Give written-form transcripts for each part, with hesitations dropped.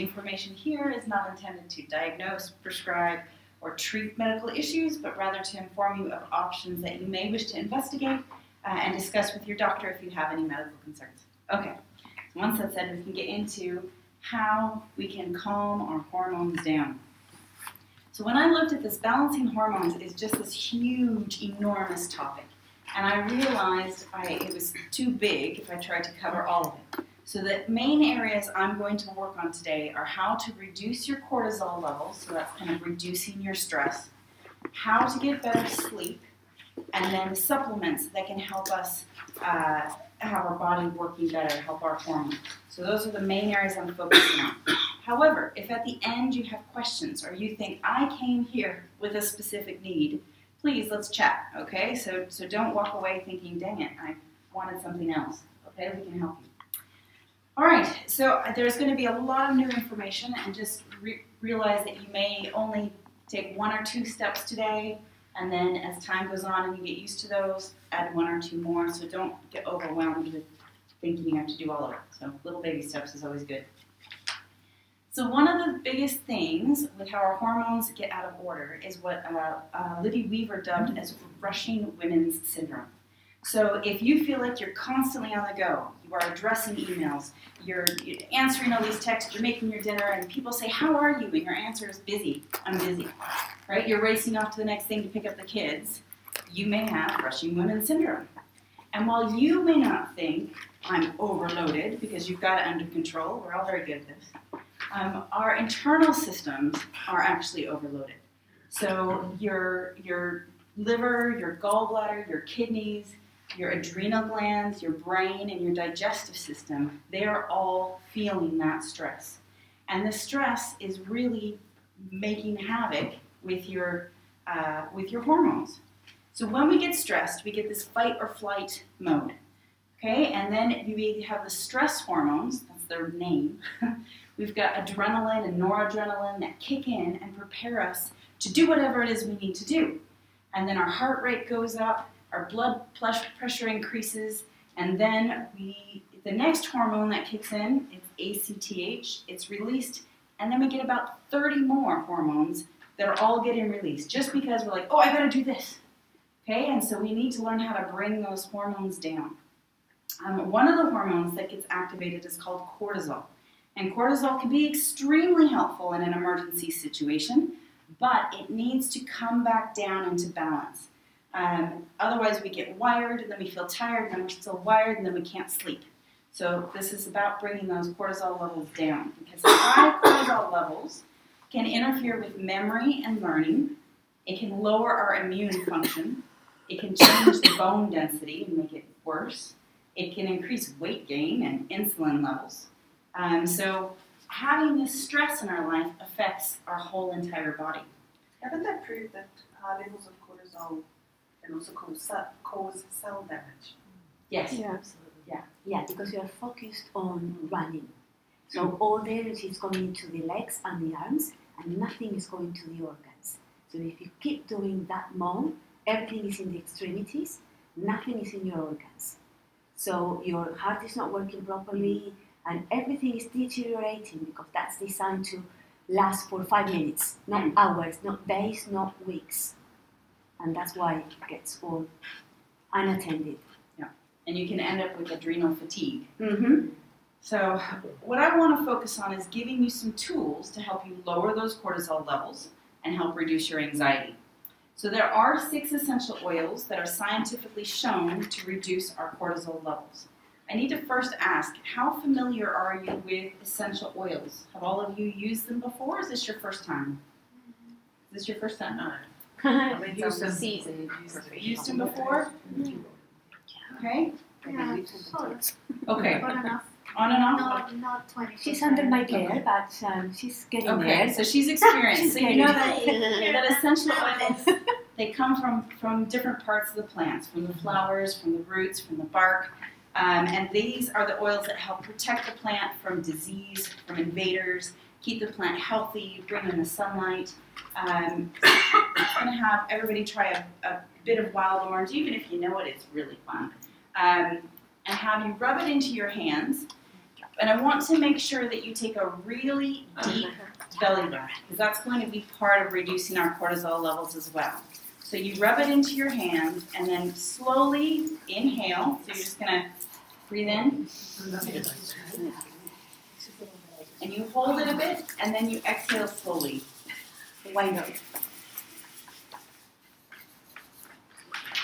information here is not intended to diagnose, prescribe, or treat medical issues, but rather to inform you of options that you may wish to investigate and discuss with your doctor if you have any medical concerns. Okay, so once that's said, we can get into how we can calm our hormones down. So when I looked at this, balancing hormones is just this huge, enormous topic. And I realized it was too big if I tried to cover all of it. So the main areas I'm going to work on today are how to reduce your cortisol levels, so that's kind of reducing your stress, how to get better sleep, and then supplements that can help us have our body working better, help our hormones. So those are the main areas I'm focusing on. However, if at the end you have questions or you think, I came here with a specific need, please, let's chat, okay? So don't walk away thinking, dang it, I wanted something else, okay? We can help you. All right, so there's going to be a lot of new information, and just realize that you may only take 1 or 2 steps today, and then as time goes on and you get used to those, add 1 or 2 more, so don't get overwhelmed with thinking you have to do all of it. So little baby steps is always good. So one of the biggest things with how our hormones get out of order is what Libby Weaver dubbed as rushing women's syndrome. So if you feel like you're constantly on the go, you are addressing emails, you're answering all these texts, you're making your dinner, and people say, how are you? And your answer is busy. I'm busy. Right? You're racing off to the next thing to pick up the kids. You may have rushing women's syndrome. And while you may not think I'm overloaded because you've got it under control, we're all very good at this, our internal systems are actually overloaded. So your liver, your gallbladder, your kidneys, your adrenal glands, your brain, and your digestive system, they are all feeling that stress. And the stress is really making havoc with your hormones. So when we get stressed, we get this fight or flight mode. Okay, and then we have the stress hormones, that's their name. We've got adrenaline and noradrenaline that kick in and prepare us to do whatever it is we need to do. And then our heart rate goes up, our blood pressure increases, and then the next hormone that kicks in is ACTH, it's released, and then we get about 30 more hormones that are all getting released, just because we're like, oh, I gotta do this. Okay, and so we need to learn how to bring those hormones down. One of the hormones that gets activated is called cortisol. And cortisol can be extremely helpful in an emergency situation, but it needs to come back down into balance. Otherwise we get wired, and then we feel tired, and then we're still wired, and then we can't sleep. So this is about bringing those cortisol levels down, because high cortisol levels can interfere with memory and learning. It can lower our immune function. It can change the bone density and make it worse. It can increase weight gain and insulin levels. So having this stress in our life affects our whole entire body. Haven't they proved that high levels of cortisol can also cause cell damage? Yes. Yeah, absolutely. Yeah, because you are focused on running. So all the energy is going into the legs and the arms, and nothing is going to the organs. So if you keep doing that mode, everything is in the extremities, nothing is in your organs. So your heart is not working properly, and everything is deteriorating, because that's designed to last for 5 minutes, not hours, not days, not weeks. And that's why it gets all unattended. Yeah, and you can end up with adrenal fatigue. Mm-hmm. So what I want to focus on is giving you some tools to help you lower those cortisol levels and help reduce your anxiety. So there are 6 essential oils that are scientifically shown to reduce our cortisol levels. I need to first ask, how familiar are you with essential oils? Have all of you used them before, or is this your first time? Is this your first time? Used them seasoned. Used them before? Okay. Yeah, Okay. on and off. On and off? Not 20. She's under my care, but she's getting there. Okay, so she's experienced. She's So you know getting that essential oils, they come from different parts of the plants, from the flowers, from the roots, from the bark. And these are the oils that help protect the plant from disease, from invaders, keep the plant healthy, bring in the sunlight. I'm going to have everybody try a bit of wild orange, even if you know it, it's really fun. And have you rub it into your hands. And I want to make sure that you take a really deep belly breath, because that's going to be part of reducing our cortisol levels as well. So you rub it into your hand, and then slowly inhale. So you're just going to breathe in. And you hold it a bit, and then you exhale slowly. Wind up.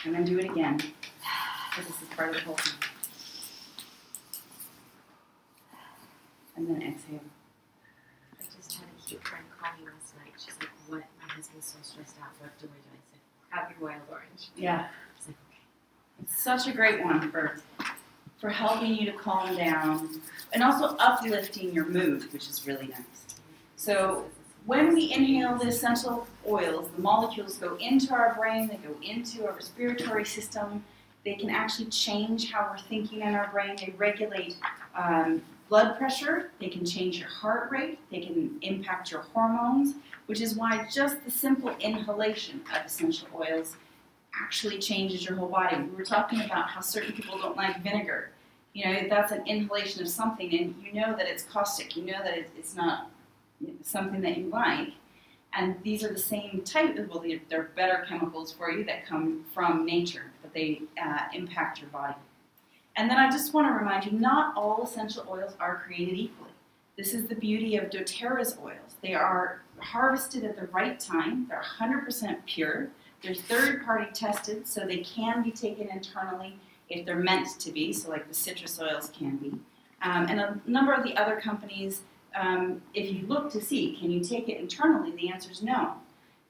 And then do it again. This is part of the whole thing. And then exhale. I just had a cute friend call me last night. She's like, "What? My husband's so stressed out. What do I do?" I said, "Have your wild orange." Yeah. It's like, okay. It's such a great one for helping you to calm down and also uplifting your mood, which is really nice. So when we inhale the essential oils, the molecules go into our brain, they go into our respiratory system. They can actually change how we're thinking in our brain. They regulate blood pressure, they can change your heart rate, they can impact your hormones, which is why just the simple inhalation of essential oils actually changes your whole body. We were talking about how certain people don't like vinegar. You know, that's an inhalation of something, and you know that it's caustic, you know that it's not something that you like. And these are the same type, well, they're better chemicals for you that come from nature, but they impact your body. And then I just want to remind you, not all essential oils are created equally. This is the beauty of doTERRA's oils. They are harvested at the right time. They're 100% pure. They're third-party tested, so they can be taken internally if they're meant to be, so like the citrus oils can be. And a number of the other companies, if you look to see, can you take it internally, the answer is no.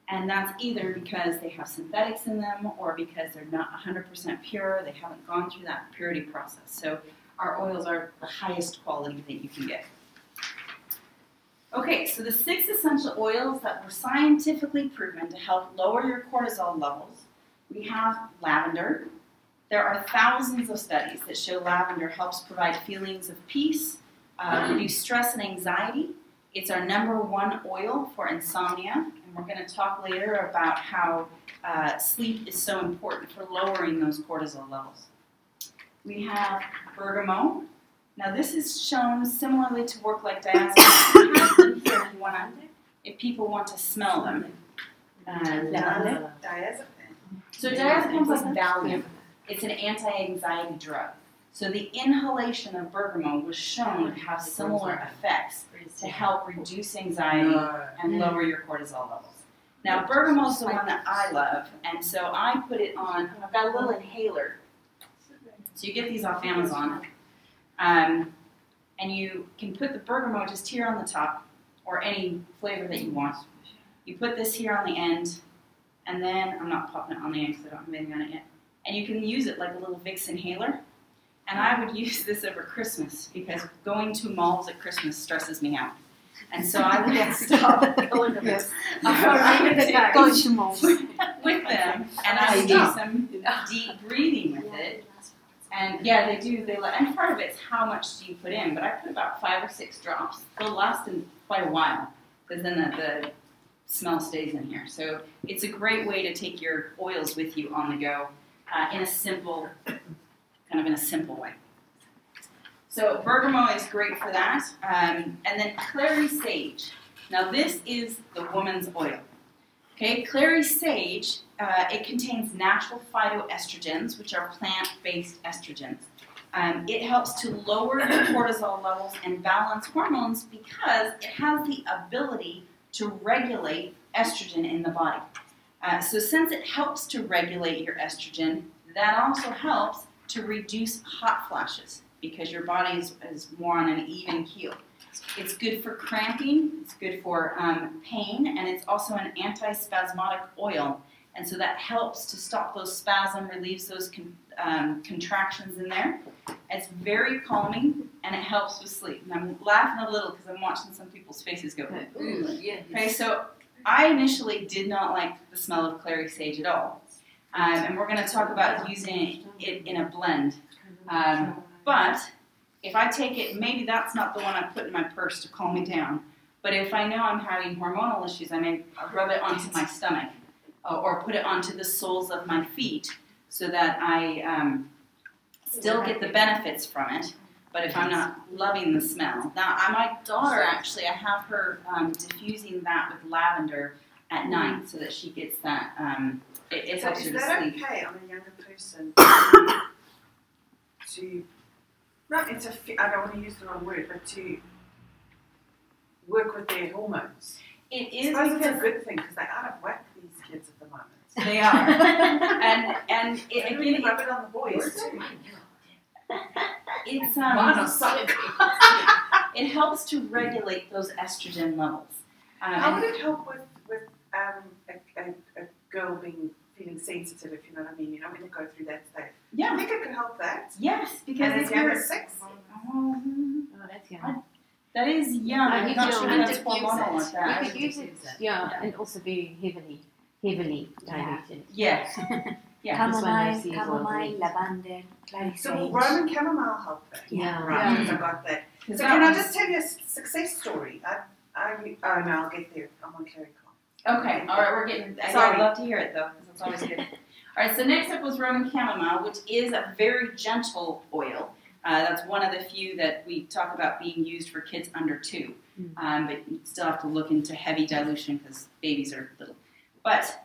And that's either because they have synthetics in them or because they're not 100% pure, they haven't gone through that purity process. So our oils are the highest quality that you can get. Okay, so the 6 essential oils that were scientifically proven to help lower your cortisol levels, we have lavender. There are thousands of studies that show lavender helps provide feelings of peace, reduce stress and anxiety. It's our #1 oil for insomnia, and we're going to talk later about how sleep is so important for lowering those cortisol levels. We have bergamot. Now this is shown similarly to work like diazepam if people want to smell them. Lavender. So diazepam is like Valium. It's an anti-anxiety drug. So the inhalation of bergamot was shown to have similar effects to help reduce anxiety and lower your cortisol levels. Now bergamot is the one that I love, and so I put it on, I've got a little inhaler. So you get these off Amazon, and you can put the bergamot just here on the top, or any flavor that you want. You put this here on the end, and then, I'm not popping it on the end because I don't have anything on it yet, and you can use it like a little Vicks inhaler. And I would use this over Christmas because going to malls at Christmas stresses me out. And so I would stop going to malls with them, and I would do some deep breathing with it. And yeah, they do. And part of it's how much do you put in, but I put about 5 or 6 drops. They'll last in quite a while because then the smell stays in here. So it's a great way to take your oils with you on the go in a simple way. So bergamot is great for that. And then clary sage. Now this is the woman's oil. Okay, clary sage, it contains natural phytoestrogens, which are plant-based estrogens. It helps to lower the cortisol levels and balance hormones because it has the ability to regulate estrogen in the body. So since it helps to regulate your estrogen, that also helps to reduce hot flashes because your body is more on an even keel. It's good for cramping, it's good for pain, and it's also an anti-spasmodic oil. And so that helps to stop those spasms, relieves those contractions in there. It's very calming, and it helps with sleep. And I'm laughing a little because I'm watching some people's faces go, ooh. Okay, so I initially did not like the smell of clary sage at all. And we're going to talk about using it in a blend. But if I take it, maybe that's not the one I put in my purse to calm me down. But if I know I'm having hormonal issues, I may rub it onto my stomach or put it onto the soles of my feet so that I still get the benefits from it, But if I'm not loving the smell, now my daughter actually, I have her diffusing that with lavender at night so that she gets that. It So helps her is to that sleep. okay on a younger person to not interfere? I don't want to use the wrong word, but to work with their hormones. It I is suppose it's a because good thing because they're out of whack, these kids at the moment. they are, and They really rub it on the boys too. it's Mine are solid. it helps to regulate those estrogen levels. How would it help with a girl feeling sensitive, if you know what I mean? You know, when they go through that stage. I Yeah. think it could help that. Yes, because And if as young you're as 6. Oh, that's young. that is young. Oh, I'm you not can sure diffuse that's hormonal like it. that. You could use it, yeah, and also be heavily diluted. Yes. Yeah. This one I see Chamomile, as well. lavender, clary So sage. will Roman chamomile help that? Yeah. Right, because I got that. Because So that can I was- just tell you a success story? Oh no, I'll get there. I'm on Clary Calm. Okay, all right, we're getting. Sorry. I'd love to hear it though, because it's always good. All right, so next up was Roman chamomile, which is a very gentle oil. That's one of the few that we talk about being used for kids under 2. But you still have to look into heavy dilution because babies are little. But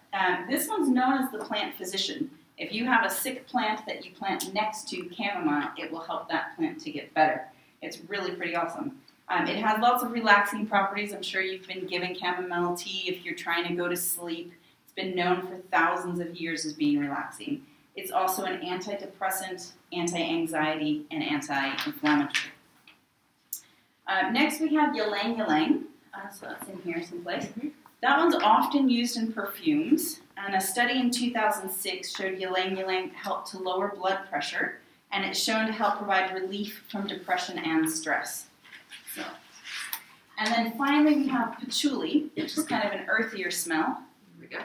this one's known as the plant physician. If you have a sick plant that you plant next to chamomile, it will help that plant to get better. It's really pretty awesome. It has lots of relaxing properties. I'm sure you've been given chamomile tea if you're trying to go to sleep. It's been known for thousands of years as being relaxing. It's also an antidepressant, anti-anxiety, and anti-inflammatory. Next we have ylang ylang. So that's in here someplace. That one's often used in perfumes. And a study in 2006 showed ylang ylang helped to lower blood pressure. And it's shown to help provide relief from depression and stress. So, and then finally we have patchouli, which is kind of an earthier smell. Here we go.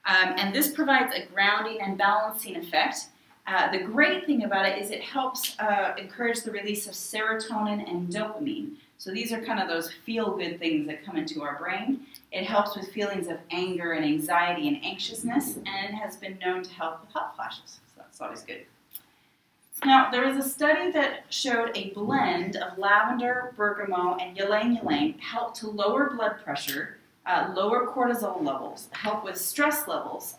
And this provides a grounding and balancing effect. The great thing about it is it helps encourage the release of serotonin and dopamine. So these are kind of those feel-good things that come into our brain. It helps with feelings of anger and anxiety and anxiousness, and it has been known to help with hot flashes. So that's always good. Now, there was a study that showed a blend of lavender, bergamot, and ylang ylang helped to lower blood pressure, lower cortisol levels, help with stress levels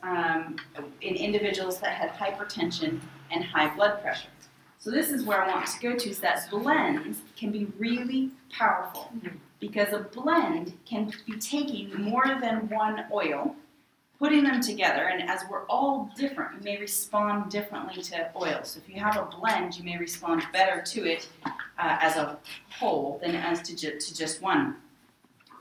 in individuals that had hypertension and high blood pressure. So this is where I want to go to, is that blends can be really powerful because a blend can be taking more than one oil, putting them together, and as we're all different, we may respond differently to oil. So if you have a blend, you may respond better to it as a whole than as to just one.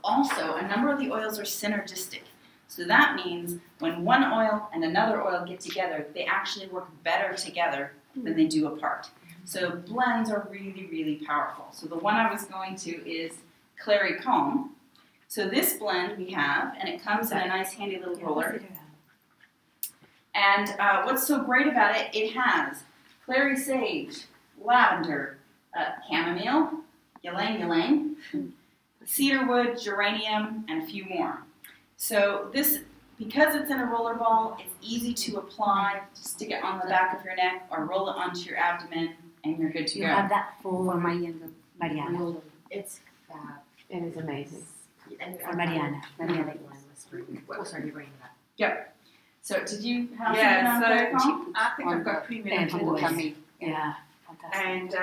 Also, a number of the oils are synergistic. So that means when one oil and another oil get together, they actually work better together than they do apart. So blends are really, really powerful. So the one I was going to is Clary Calm. So this blend we have, and it comes in a nice handy little roller. And what's so great about it, it has clary sage, lavender, chamomile, ylang ylang, cedarwood, geranium, and a few more. So this, because it's in a roller ball, it's easy to apply. Just stick it on the back of your neck or roll it onto your abdomen, and you're good to You go. have that for Mariana. It's fab. It is amazing. And For Mariana. Mariana was bringing. Oh, sorry, you're bringing that. Yep. So did you have Yeah, something on Clary Calm? I think I've got premenopausal. tummy. Yeah, fantastic. And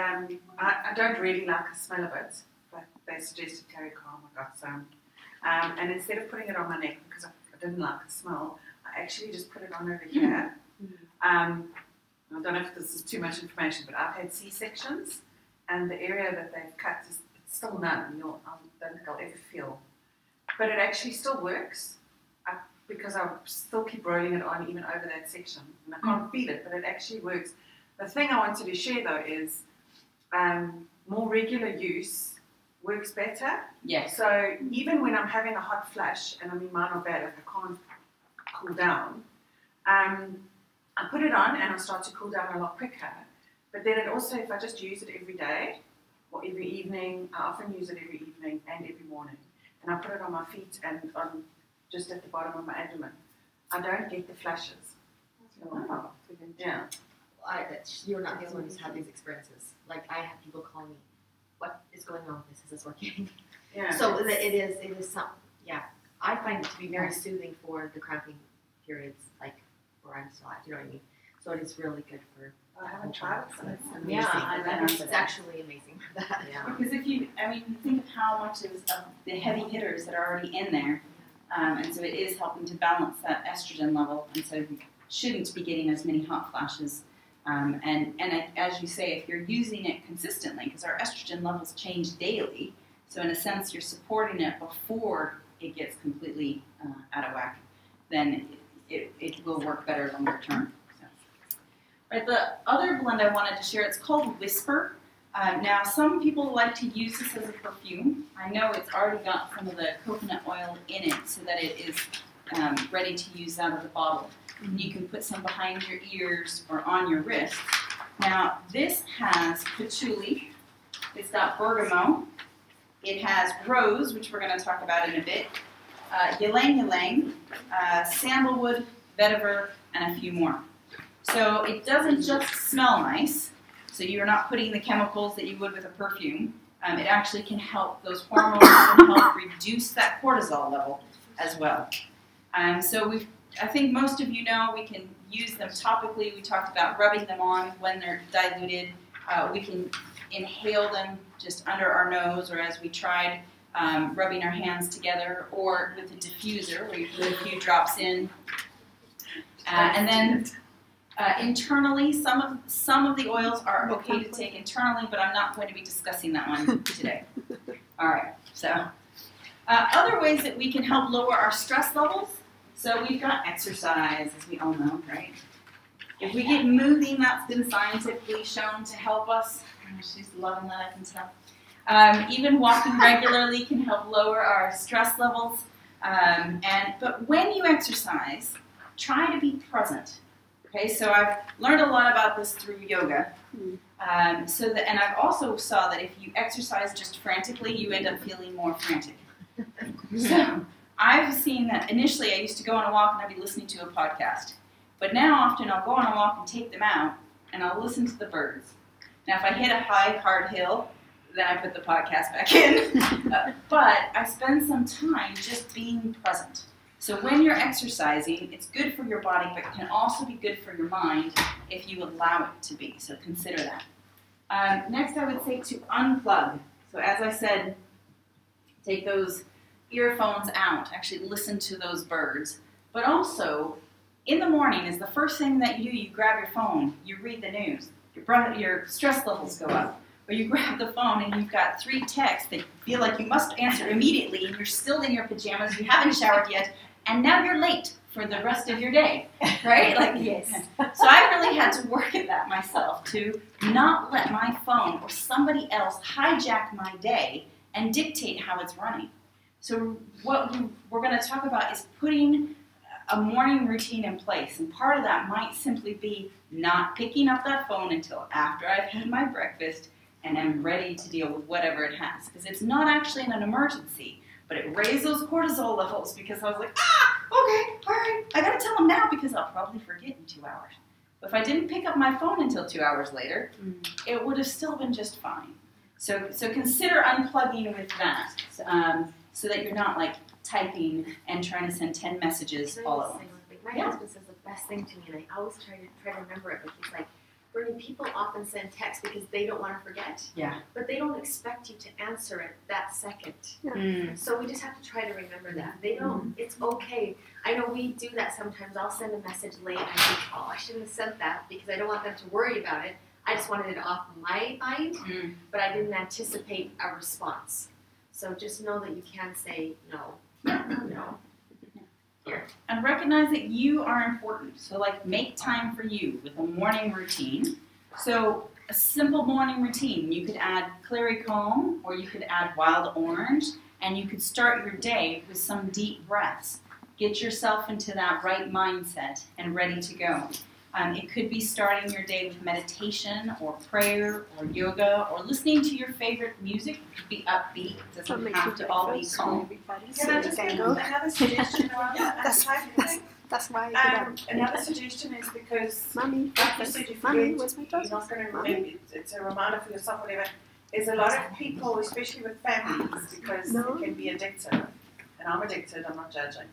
I don't really like the smell of it, but they suggested Clary Calm. I got some. And instead of putting it on my neck, because I didn't like the smell, I actually just put it on over here. I don't know if this is too much information, but I've had C-sections, and the area that they've cut is still numb. I don't think I'll ever feel. But it actually still works, because I still keep rolling it on even over that section. And I can't feel it, but it actually works. The thing I wanted to share though is more regular use works better. Yes. So even when I'm having a hot flash, and I mean mine are bad if I can't cool down, I put it on and I start to cool down a lot quicker. But then it also, if I just use it every day or every evening, I often use it every evening and every morning. And I put it on my feet and on just at the bottom of my abdomen. I don't get the flashes. Wow. Yeah. you're not the only one who's had these experiences. Like I have people call me, "What is going on with this? Is this working?" Yeah. So it is some. Yeah, I find it to be very soothing for the cramping periods, like where I'm still at. You know what I mean? So it is really good for. I haven't tried it. So it's amazing. Yeah, I love it's actually amazing for that. Yeah. Because if you think of how much of the heavy hitters that are already in there, and so it is helping to balance that estrogen level, and so you shouldn't be getting as many hot flashes. And as you say, if you're using it consistently, because our estrogen levels change daily, so in a sense you're supporting it before it gets completely out of whack, then it will work better longer term. So. Right, the other blend I wanted to share, it's called Whisper. Now some people like to use this as a perfume. I know it's already got some of the coconut oil in it so that it is ready to use out of the bottle. You can put some behind your ears or on your wrists. Now, this has patchouli, it's got bergamot, it has rose, which we're going to talk about in a bit, ylang ylang, sandalwood, vetiver, and a few more. So it doesn't just smell nice, so you're not putting the chemicals that you would with a perfume. It actually can help those hormones and help reduce that cortisol level as well. So I think most of you know we can use them topically. We talked about rubbing them on when they're diluted. We can inhale them just under our nose, or as we tried, rubbing our hands together, or with a diffuser where you put a few drops in. And then internally, some of the oils are okay to take internally, but I'm not going to be discussing that one today. All right, so other ways that we can help lower our stress levels. So we've got exercise, as we all know, right? If we get moving, that's been scientifically shown to help us. Oh, she's loving that, I can tell. Even walking regularly can help lower our stress levels. But when you exercise, try to be present. Okay, so I've learned a lot about this through yoga. And I've also saw that if you exercise just frantically, you end up feeling more frantic. So I've seen that initially I used to go on a walk and I'd be listening to a podcast. But now often I'll go on a walk and take them out and I'll listen to the birds. Now if I hit a high, hard hill, then I put the podcast back in. But I spend some time just being present. So when you're exercising, it's good for your body, but can also be good for your mind if you allow it to be. So consider that. Next I would say to unplug. So as I said, take those earphones out, actually listen to those birds. But also, in the morning is the first thing that you do. You grab your phone, you read the news, your stress levels go up. Or you grab the phone and you've got 3 texts that you feel like you must answer immediately, and you're still in your pajamas, you haven't showered yet, and now you're late for the rest of your day, right? Like, yes. So I really had to work at that myself, to not let my phone or somebody else hijack my day and dictate how it's running. So what we're going to talk about is putting a morning routine in place. And part of that might simply be not picking up that phone until after I've had my breakfast and I'm ready to deal with whatever it has. Because it's not actually an emergency, but it raised those cortisol levels because I was like, okay, all right, I got to tell them now because I'll probably forget in 2 hours. But if I didn't pick up my phone until 2 hours later, it would have still been just fine. So consider unplugging with that. So that you're not like typing and trying to send 10 messages all at once. My husband says the best thing to me, and I always try to remember it, but he's like, Bernie, people often send texts because they don't want to forget. Yeah. But they don't expect you to answer it that second. Yeah. So we just have to try to remember that. They don't, it's okay. I know we do that sometimes. I'll send a message late and I think, oh, I shouldn't have sent that because I don't want them to worry about it. I just wanted it off my mind, but I didn't anticipate a response. So just know that you can say no. No. Here. And recognize that you are important. So like make time for you with a morning routine. So a simple morning routine. You could add clary comb or you could add wild orange, and you could start your day with some deep breaths. Get yourself into that right mindset and ready to go. It could be starting your day with meditation or prayer or yoga or listening to your favorite music. It could be upbeat. It doesn't have to all be calm. Can I just make another suggestion around that type of thing? That's why I get up. Another suggestion is because, Mommy, like you said, if Mommy, you're where's my not trousers? going to remember, it's a reminder for yourself, whatever. There's a lot of people, especially with families, because it can be addictive, and I'm addicted, I'm not judging,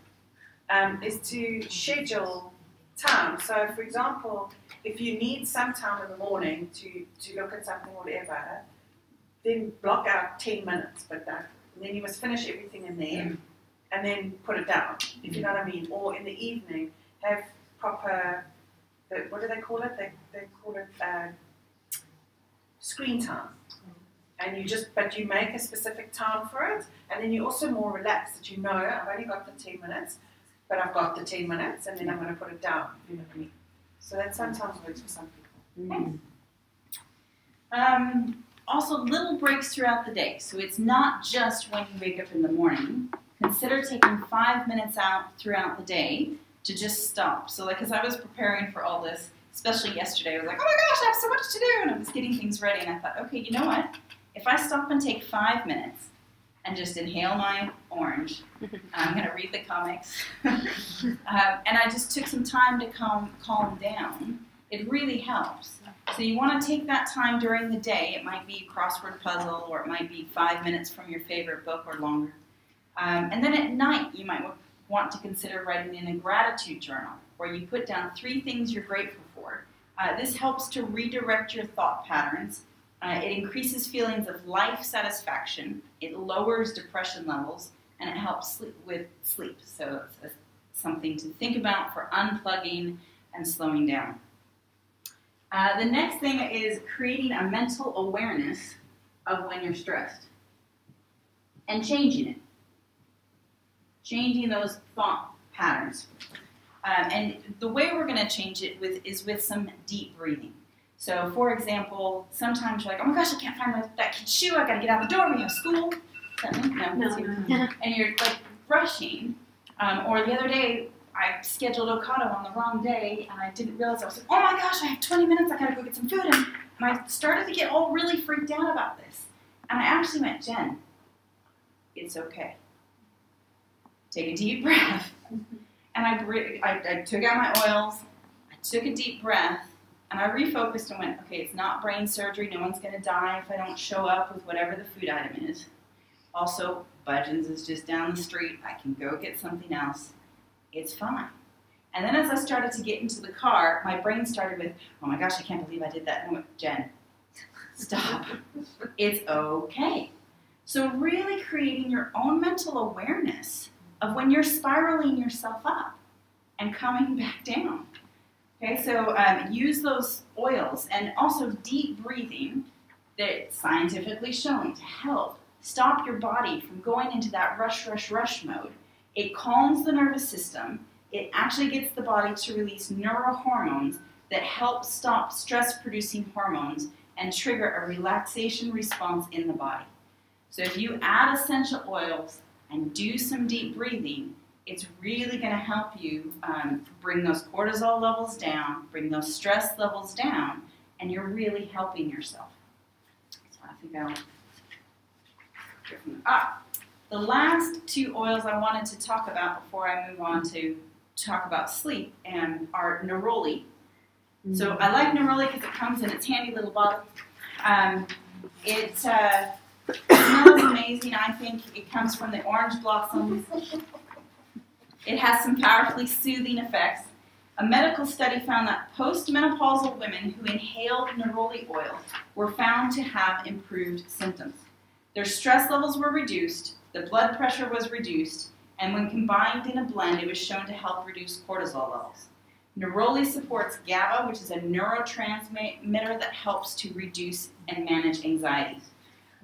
is to schedule time. So, for example, if you need some time in the morning to look at something or whatever, then block out 10 minutes, but that, and then you must finish everything in there, and then put it down, if you know what I mean. Or in the evening, have proper, what do they call it? They call it screen time. And but you make a specific time for it, and then you're also more relaxed that you know, I've only got the 10 minutes, but I've got the 10 minutes, and then I'm going to put it down, you know what I mean? So that sometimes works for some people. Also, little breaks throughout the day. So it's not just when you wake up in the morning. Consider taking 5 minutes out throughout the day to just stop. So like, as I was preparing for all this, especially yesterday, I was like, oh my gosh, I have so much to do, and I was getting things ready, and I thought, okay, you know what? If I stop and take 5 minutes and just inhale my orange, I'm going to read the comics, and I just took some time to calm down, it really helps. So you want to take that time during the day. It might be a crossword puzzle, or it might be 5 minutes from your favorite book or longer. And then at night, you might want to consider writing in a gratitude journal, where you put down 3 things you're grateful for. This helps to redirect your thought patterns. It increases feelings of life satisfaction, it lowers depression levels, and it helps with sleep. So it's something to think about for unplugging and slowing down. The next thing is creating a mental awareness of when you're stressed and changing it. Changing those thought patterns. And the way we're going to change it is with some deep breathing. So, for example, sometimes you're like, oh my gosh, I can't find that kid's shoe. I got to get out the door. We have school. No. And you're like rushing. Or the other day, I scheduled Ocado on the wrong day, and I didn't realize. I was like, oh my gosh, I have 20 minutes. I got to go get some food. And I started to get all really freaked out about this. And I actually went, Jen, it's okay. Take a deep breath. And I took out my oils. I took a deep breath. And I refocused and went, okay, it's not brain surgery. No one's going to die if I don't show up with whatever the food item is. Also, Budgeons is just down the street. I can go get something else. It's fine. And then as I started to get into the car, my brain started with, oh my gosh, I can't believe I did that. And I went, Jen, stop. It's okay. So really creating your own mental awareness of when you're spiraling yourself up and coming back down. Okay, so use those oils and also deep breathing that's scientifically shown to help stop your body from going into that rush mode. It calms the nervous system. It actually gets the body to release neurohormones that help stop stress-producing hormones and trigger a relaxation response in the body. So if you add essential oils and do some deep breathing, it's really going to help you bring those cortisol levels down, bring those stress levels down, and you're really helping yourself. So I think I'll get from the last 2 oils I wanted to talk about before I move on to talk about sleep are neroli. So I like neroli because it comes in its handy little bottle. It smells amazing, I think. It comes from the orange blossoms. It has some powerfully soothing effects. A medical study found that postmenopausal women who inhaled neroli oil were found to have improved symptoms. Their stress levels were reduced, the blood pressure was reduced, and when combined in a blend, it was shown to help reduce cortisol levels. Neroli supports GABA, which is a neurotransmitter that helps to reduce and manage anxiety.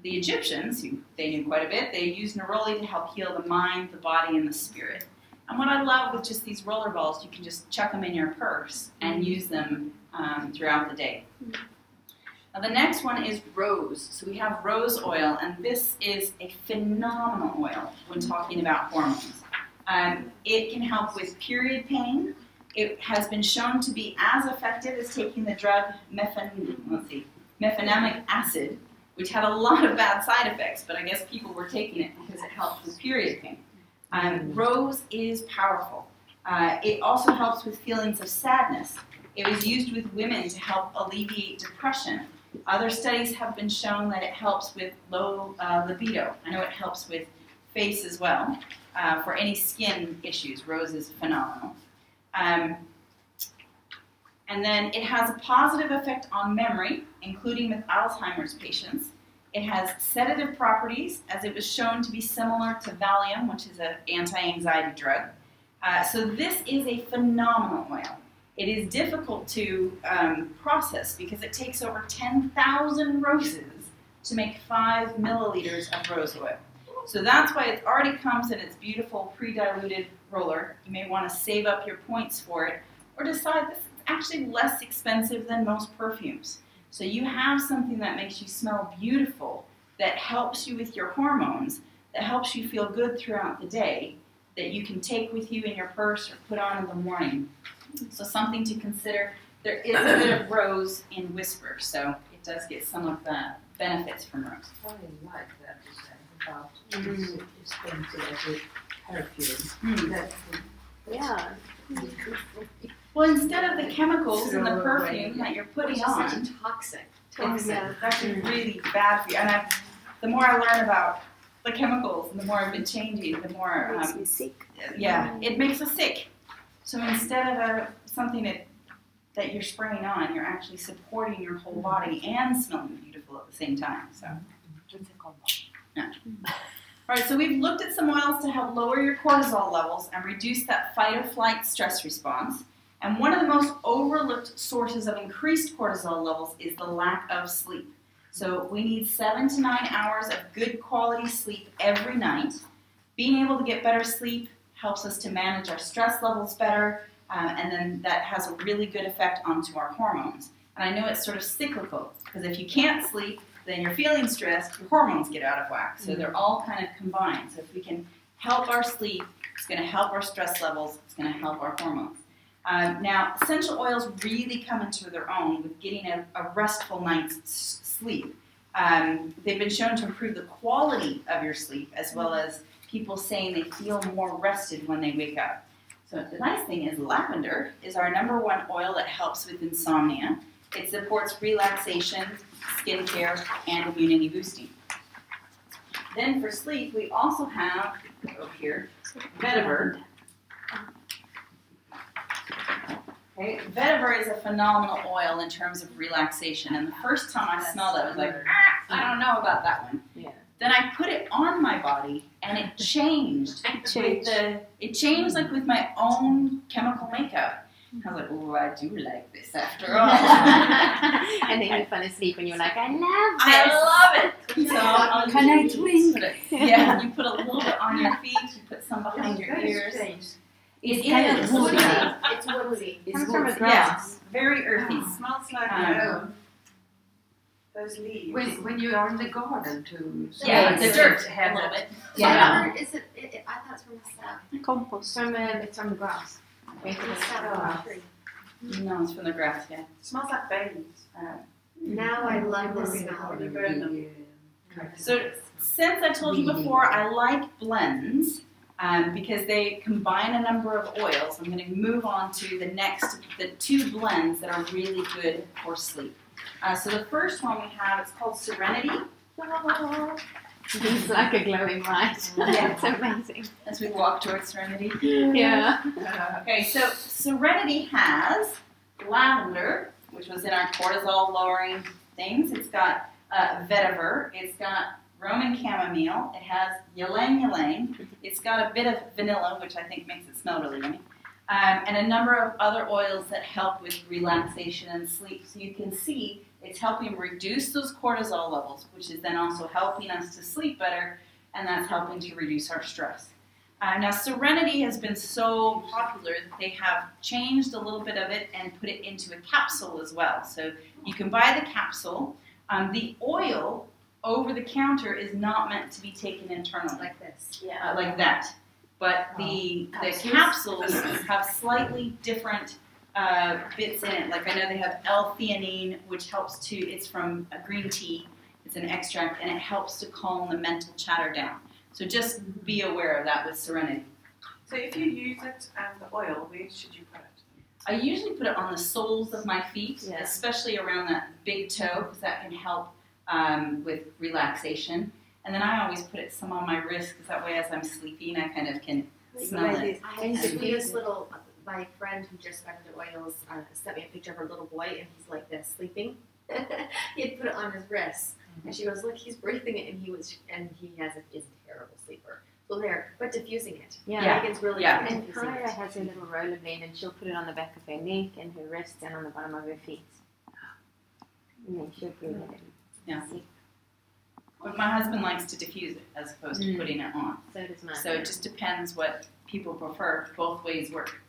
The Egyptians, who they knew quite a bit, they used neroli to help heal the mind, the body, and the spirit. And what I love with just these roller balls, you can just chuck them in your purse and use them throughout the day. Now the next one is rose. So we have rose oil, and this is a phenomenal oil when talking about hormones. It can help with period pain. It has been shown to be as effective as taking the drug mefenamic acid, which had a lot of bad side effects, but I guess people were taking it because it helped with period pain. Rose is powerful. It also helps with feelings of sadness. It was used with women to help alleviate depression. Other studies have been shown that it helps with low libido. I know it helps with face as well. For any skin issues, rose is phenomenal. And then it has a positive effect on memory, including with Alzheimer's patients. It has sedative properties, as it was shown to be similar to Valium, which is an anti-anxiety drug. So this is a phenomenal oil. It is difficult to process because it takes over 10,000 roses to make 5 milliliters of rose oil. So that's why it already comes in its beautiful pre-diluted roller. You may want to save up your points for it, or decide this is actually less expensive than most perfumes. So you have something that makes you smell beautiful, that helps you with your hormones, that helps you feel good throughout the day, that you can take with you in your purse or put on in the morning. So something to consider. There is a bit of rose in Whisper, so it does get some of the benefits from rose. I like that you said about it's expensive as a perfume. That's Yeah. Well, instead of the chemicals in the Throw perfume away. that you're putting Which is on, such a toxic. it's actually really bad for you. And the more I learn about the chemicals and the more I've been changing, the more Makes me sick. yeah, it makes us sick. So instead of something that you're spraying on, you're actually supporting your whole body and smelling beautiful at the same time. So, It's a combo. yeah. All right, so we've looked at some oils to help lower your cortisol levels and reduce that fight or flight stress response. And one of the most overlooked sources of increased cortisol levels is the lack of sleep. So we need 7 to 9 hours of good quality sleep every night. Being able to get better sleep helps us to manage our stress levels better, and then that has a really good effect onto our hormones. And I know it's sort of cyclical, because if you can't sleep, then you're feeling stressed, your hormones get out of whack. So they're all kind of combined. So if we can help our sleep, it's going to help our stress levels, it's going to help our hormones. Now, essential oils really come into their own with getting a restful night's sleep. They've been shown to improve the quality of your sleep, as well as people saying they feel more rested when they wake up. So the nice thing is lavender is our #1 oil that helps with insomnia. It supports relaxation, skincare, and immunity boosting. Then for sleep, we also have, over here, vetiver. Okay, vetiver is a phenomenal oil in terms of relaxation. And the first time I smelled it, I was like, I don't know about that one. Yeah. Then I put it on my body, and it changed. It changed like with my own chemical makeup. I was like, oh, I do like this after all. And then you fall asleep and you're like, I love it. So I'll Can I use drink? put it- Yeah, you put a little bit on your feet, you put some behind your ears. It's It kind is. of woody. It's woodsy. It's Comes from a woodsy. grass. Yeah, very earthy. It smells like those leaves. when you are in the garden too. Yeah, so the dirt to a have little that. bit. Yeah. Is it, I thought it's from the sap. Compost. It's from the grass. It's from the sap of the tree. No, it's from the grass, yeah. It smells like babies. Now I love the smell. When you burn them. So since I told you before, I like blends because they combine a number of oils. I'm going to move on to the 2 blends that are really good for sleep. So the first one we have, it's called Serenity. It's like a glowing light. Yeah. It's amazing. As we walk towards Serenity. Yeah. Okay, so Serenity has lavender, which was in our cortisol lowering things. It's got vetiver. It's got Roman chamomile. It has ylang ylang. It's got a bit of vanilla, which I think makes it smell really yummy. And a number of other oils that help with relaxation and sleep. So you can see it's helping reduce those cortisol levels, which is then also helping us to sleep better, and that's helping to reduce our stress. Now, Serenity has been so popular that they have changed a little bit of it and put it into a capsule as well. So you can buy the capsule. The oil over the counter is not meant to be taken internally. Like this. Yeah, like that. But the capsules have slightly different bits in it. Like I know they have L-theanine, which helps to, it's from a green tea. It's an extract, and it helps to calm the mental chatter down. So just be aware of that with Serenity. So if you use it, the oil, where should you put it? I usually put it on the soles of my feet, Yeah. especially around that big toe, because that can help with relaxation. And then I always put it some on my wrist, because that way as I'm sleeping, I kind of can smell it. I had this little, my friend who just got into oils sent me a picture of her little boy, and he's like this, sleeping. He had put it on his wrist, and she goes, look, he's breathing it, and he is a terrible sleeper. So there, but diffusing it. Yeah. Megan's really Yeah. good at And diffusing Kyra it. has a little rollerblade and she'll put it on the back of her neck and her wrists and on the bottom of her feet. And then she'll bring it in. Yeah. See, But my husband likes to diffuse it as opposed to putting it on. so does mine. So it just depends what people prefer. Both ways work.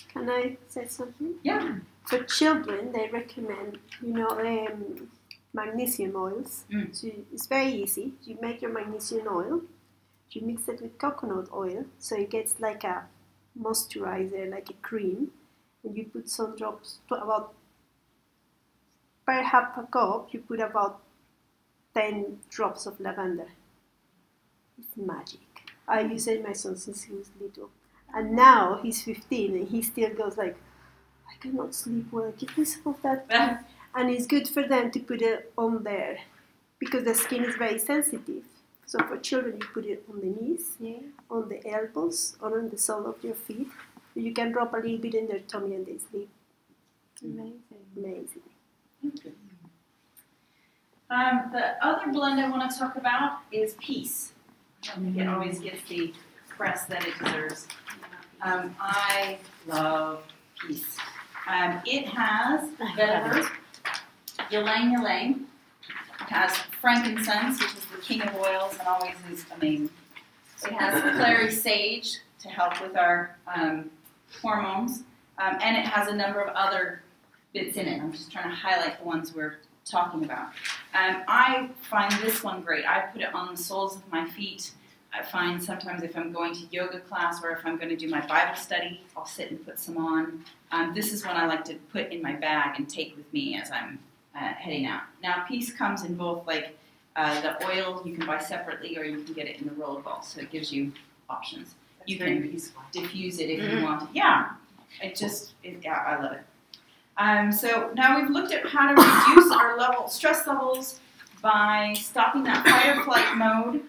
Can I say something? Yeah. For children, they recommend, magnesium oils. Mm. So it's very easy. You make your magnesium oil, you mix it with coconut oil, so it gets like a moisturizer, like a cream, and you put some drops, about per half a cup, you put about 10 drops of lavender. It's magic. I use it my son since he was little. And now he's 15 and he still goes like, I cannot sleep well, give me some of that. And it's good for them to put it on there because the skin is very sensitive. So for children, you put it on the knees, on the elbows, or on the sole of your feet. You can drop a little bit in their tummy and they sleep. Amazing. Amazing. Thank you. The other blend I want to talk about is Peace. I think it always gets the press that it deserves. I love Peace. It has vetiver, ylang ylang. It has frankincense, which is the king of oils and always is amazing. It has clary sage to help with our hormones. And it has a number of other bits in it. I'm just trying to highlight the ones we're talking about. I find this one great. I put it on the soles of my feet. I find sometimes if I'm going to yoga class or if I'm going to do my Bible study, I'll sit and put some on. This is one I like to put in my bag and take with me as I'm heading out. Now, Peace comes in both like the oil you can buy separately or you can get it in the roll ball, so it gives you options. That's You very can peaceful. diffuse it if you want to. Yeah, I love it. So now we've looked at how to reduce our stress levels by stopping that fight or flight mode,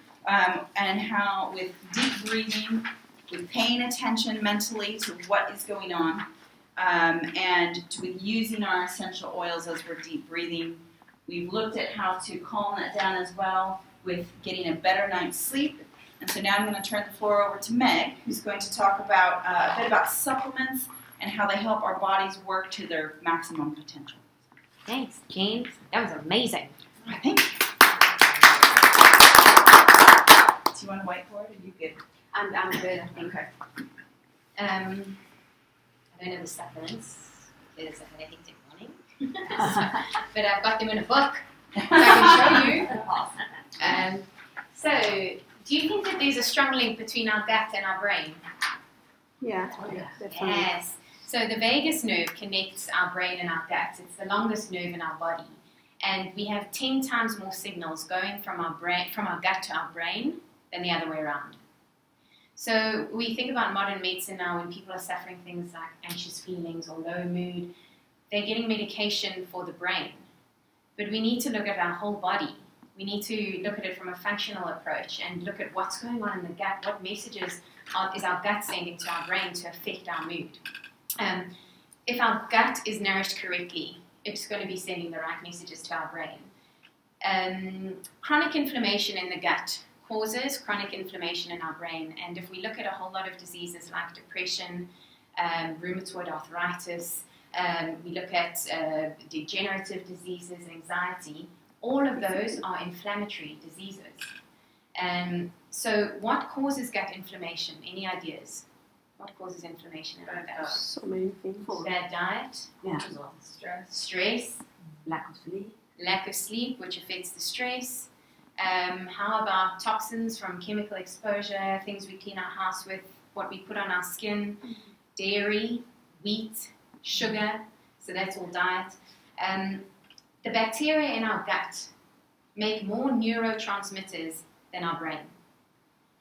and how with deep breathing, with paying attention mentally to what is going on, and with using our essential oils as we're deep breathing. We've looked at how to calm that down as well with getting a better night's sleep. And so now I'm going to turn the floor over to Meg, who's going to talk about a bit about supplements and how they help our bodies work to their maximum potential. Thanks, James. That was amazing. I think. Do you want a whiteboard or are you good? I'm good, I think. Okay. I don't know the supplements because I had a hectic morning. But I've got them in a book, so I can show you. So, do you think that there's a strong link between our gut and our brain? Yeah, definitely. Yes. So the vagus nerve connects our brain and our gut. It's the longest nerve in our body. And we have 10 times more signals going from our gut to our brain than the other way around. So we think about modern medicine now when people are suffering things like anxious feelings or low mood, they're getting medication for the brain. But we need to look at our whole body. We need to look at it from a functional approach and look at what's going on in the gut, what messages is our gut sending to our brain to affect our mood. If our gut is nourished correctly, it's going to be sending the right messages to our brain. Chronic inflammation in the gut causes chronic inflammation in our brain, and if we look at a whole lot of diseases like depression, rheumatoid arthritis, we look at degenerative diseases, anxiety, all of those are inflammatory diseases. So what causes gut inflammation? Any ideas? What causes inflammation in our gut? So many things. Bad diet, Yeah. stress, Lack of sleep. which affects the stress. How about toxins from chemical exposure, things we clean our house with, what we put on our skin, dairy, wheat, sugar, so that's all diet. The bacteria in our gut make more neurotransmitters than our brain.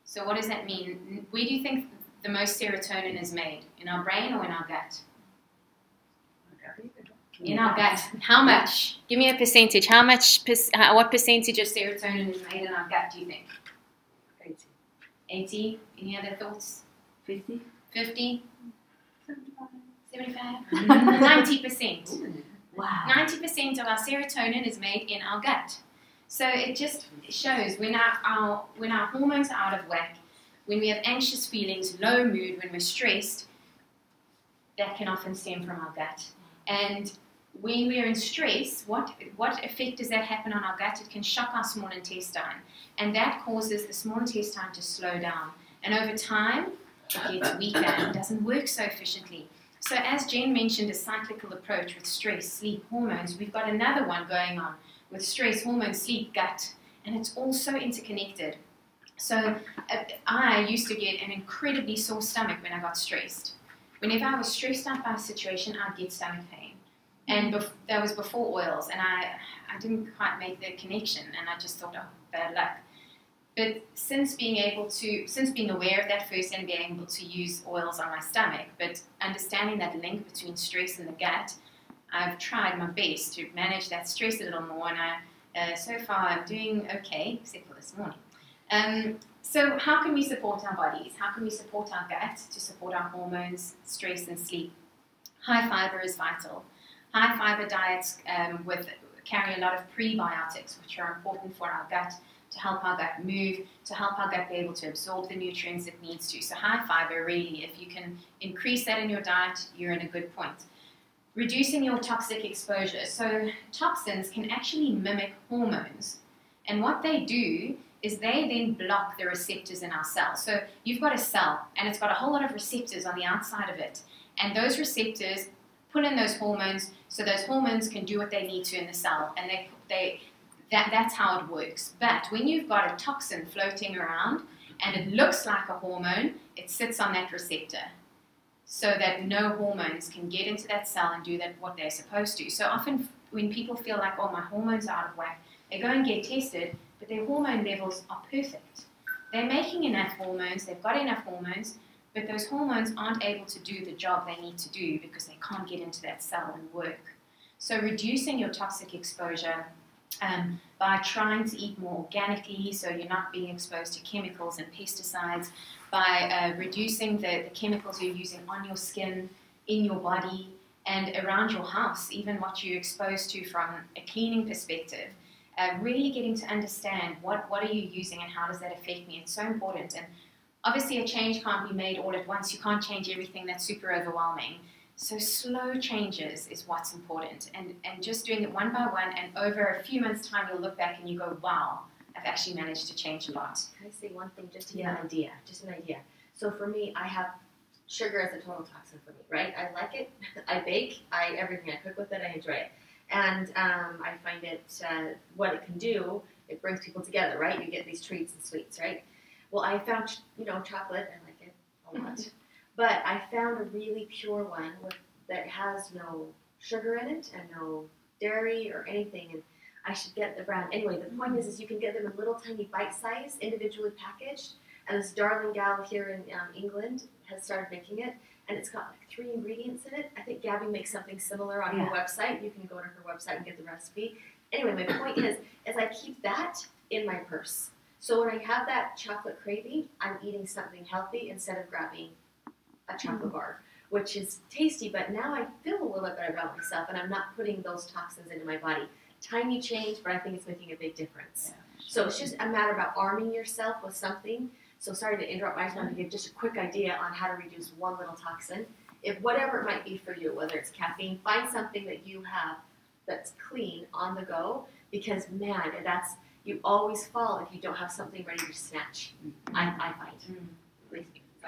So what does that mean? Where do you think the most serotonin is made? In our brain or in our gut? In our gut. How much? Give me a percentage. What percentage of serotonin is made in our gut, do you think? 80. 80? Any other thoughts? 50? 50? 75? 90%. Wow. 90% of our serotonin is made in our gut. So it just shows when our hormones are out of whack, when we have anxious feelings, low mood, when we're stressed, that can often stem from our gut. And when we're in stress, what effect does that happen on our gut? It can shock our small intestine, and that causes the small intestine to slow down. And over time, it gets weaker and doesn't work so efficiently. So as Jen mentioned, a cyclical approach with stress, sleep, hormones, we've got another one going on with stress, hormones, sleep, gut, and it's all so interconnected. So I used to get an incredibly sore stomach when I got stressed. Whenever I was stressed out by a situation, I'd get stomach pain. And that was before oils, and I didn't quite make the connection, and I just thought, oh, bad luck. But since being aware of that first and being able to use oils on my stomach, but understanding that link between stress and the gut, I've tried my best to manage that stress a little more, and so far I'm doing okay, except for this morning. So how can we support our bodies? How can we support our gut to support our hormones, stress and sleep? High fiber is vital. High fiber diets carry a lot of prebiotics, which are important for our gut, to help our gut move, to help our gut be able to absorb the nutrients it needs to. So high fiber, really, if you can increase that in your diet, you're in a good point. Reducing your toxic exposure. So toxins can actually mimic hormones. And what they do is they then block the receptors in our cells. So you've got a cell, and it's got a whole lot of receptors on the outside of it. And those receptors pull in those hormones, so those hormones can do what they need to in the cell. And that's how it works. But when you've got a toxin floating around and it looks like a hormone, it sits on that receptor so that no hormones can get into that cell and do what they're supposed to. So often when people feel like, oh, my hormones are out of whack, they go and get tested, but their hormone levels are perfect. They're making enough hormones, they've got enough hormones, but those hormones aren't able to do the job they need to do because they can't get into that cell and work. So reducing your toxic exposure by trying to eat more organically, so you're not being exposed to chemicals and pesticides, by reducing the chemicals you're using on your skin, in your body, and around your house, even what you're exposed to from a cleaning perspective. Really getting to understand what are you using and how does that affect me. It's so important. And obviously a change can't be made all at once. You can't change everything. That's super overwhelming. So slow changes is what's important, and just doing it one by one, and over a few months' time you'll look back and you go, wow, I've actually managed to change a lot. Can I say one thing, just to get an idea? Just an idea. So for me, I have sugar as a total toxin for me, right? I like it. I bake. Everything. I cook with it. I enjoy it. And I find it, what it can do, it brings people together, right? You get these treats and sweets, right? Well, I found, chocolate. I like it a lot. But I found a really pure one that has no sugar in it and no dairy or anything, and I should get the brand. Anyway, the point is you can get them in little tiny bite-sized, individually packaged, and this darling gal here in England has started making it, and it's got like 3 ingredients in it. I think Gabby makes something similar on her website. You can go to her website and get the recipe. Anyway, my point is I keep that in my purse. So when I have that chocolate craving, I'm eating something healthy instead of grabbing a chocolate bar, which is tasty, but now I feel a little bit better about myself, and I'm not putting those toxins into my body. Tiny change, but I think it's making a big difference. Yeah, sure. So it's just a matter about arming yourself with something. So sorry to interrupt, I just wanted to give just a quick idea on how to reduce one little toxin. If whatever it might be for you, whether it's caffeine, find something that you have that's clean on the go, because man, you always fall if you don't have something ready to snatch. I find.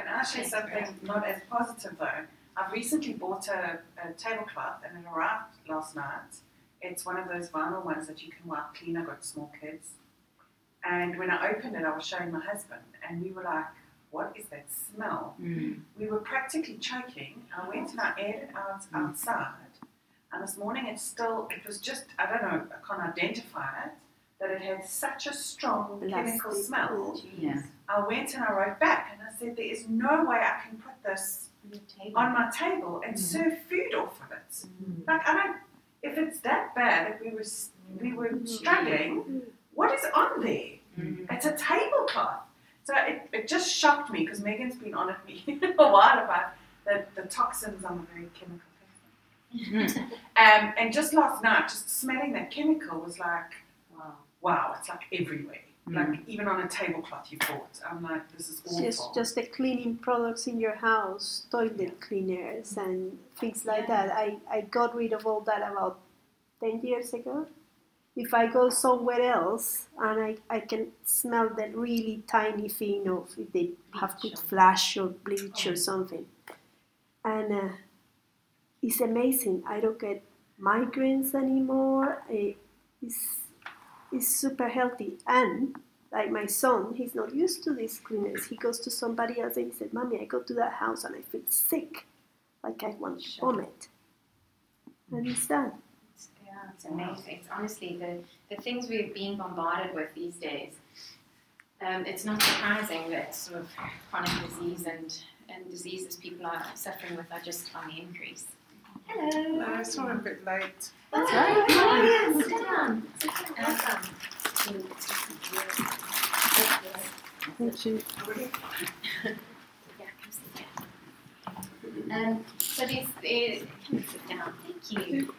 And actually something not as positive though. I've recently bought a tablecloth and it arrived last night. It's one of those vinyl ones that you can wipe clean. I've got small kids. And when I opened it, I was showing my husband and we were like, what is that smell? We were practically choking. I went and I aired it out outside. And this morning it was just, I don't know, I can't identify it, that it had such a strong chemical smell. Yeah. I went and I wrote back and I said, there is no way I can put this on my table and serve food off of it. Like, I don't, if it's that bad that we were struggling, what is on there? It's a tablecloth. So it just shocked me, because Megan's been on at me a while about the toxins on the very chemical thing. And just last night, just smelling that chemical was like, wow, it's like everywhere. Like, even on a tablecloth you thought. I'm like, this is awful. Just the cleaning products in your house, toilet cleaners and things like that. I got rid of all that about 10 years ago. If I go somewhere else and I can smell that really tiny thing of if they have put flash or bleach or something. And it's amazing. I don't get migraines anymore. It's super healthy. And like my son, he's not used to these cleaners. He goes to somebody else and he said, Mommy, I go to that house and I feel sick. Like I want to vomit. And it's that. Yeah, it's amazing. It's honestly the things we're being bombarded with these days. It's not surprising that sort of chronic disease and diseases people are suffering with are just on the increase. Hello. I saw a bit late. That's right. Oh, yes. Sit down. Thank you. So come sit down. Thank you.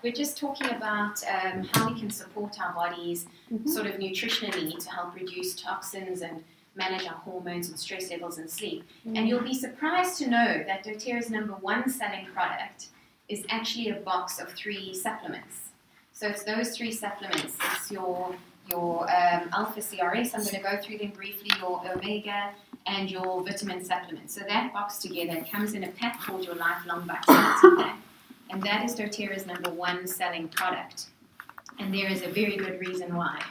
We're just talking about how we can support our bodies sort of nutritionally to help reduce toxins and manage our hormones and stress levels and sleep. And you'll be surprised to know that doTERRA's #1 selling product is actually a box of 3 supplements. So it's those 3 supplements. It's your alpha CRS, I'm going to go through them briefly, your omega, and your vitamin supplement. So that box together comes in a pack called your Lifelong Vitality Pack. And that is doTERRA's #1 selling product. And there is a very good reason why.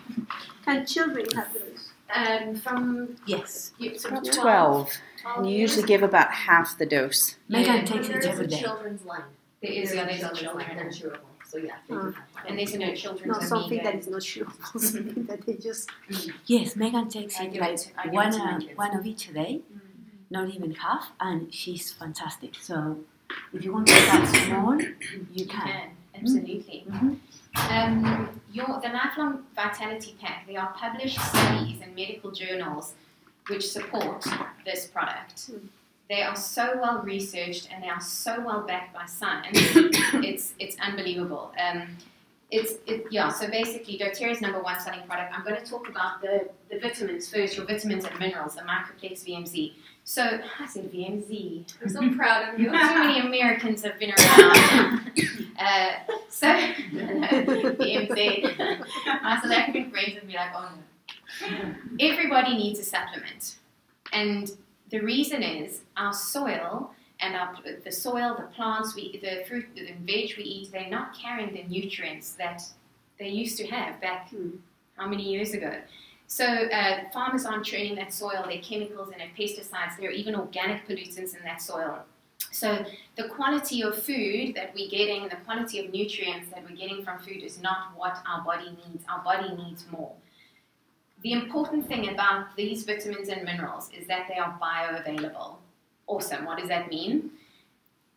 Can children have those? From Yes. from 12. And you usually give about half the dose. Megan takes There it is every a day. children's line. There is There's a children's line, children. they're chewable. So yeah, they do have one. And there's no children's No, something omega. that is not chewable, something that they just... Yes, Megan takes I it give like it to my kids. one of each a day, not even half, and she's fantastic. So if you want to start small, you can. Absolutely. The Lifelong Vitality Pack, there are published studies in medical journals which support this product. They are so well researched and they are so well backed by science. It's unbelievable. So basically, doTERRA's #1 selling product. I'm going to talk about the vitamins first, your vitamins and minerals, the Microplex VMZ. So, I said VMZ. I'm so proud of you. Too many Americans have been around. VMZ. My South African friends would be like, oh no. Everybody needs a supplement. And the reason is our soil and the plants, the fruit, the veg we eat, they're not carrying the nutrients that they used to have back how many years ago. So farmers aren't churning that soil, there are chemicals and pesticides, there are even organic pollutants in that soil. So the quality of food that we're getting, the quality of nutrients that we're getting from food is not what our body needs. Our body needs more. The important thing about these vitamins and minerals is that they are bioavailable. Awesome. What does that mean?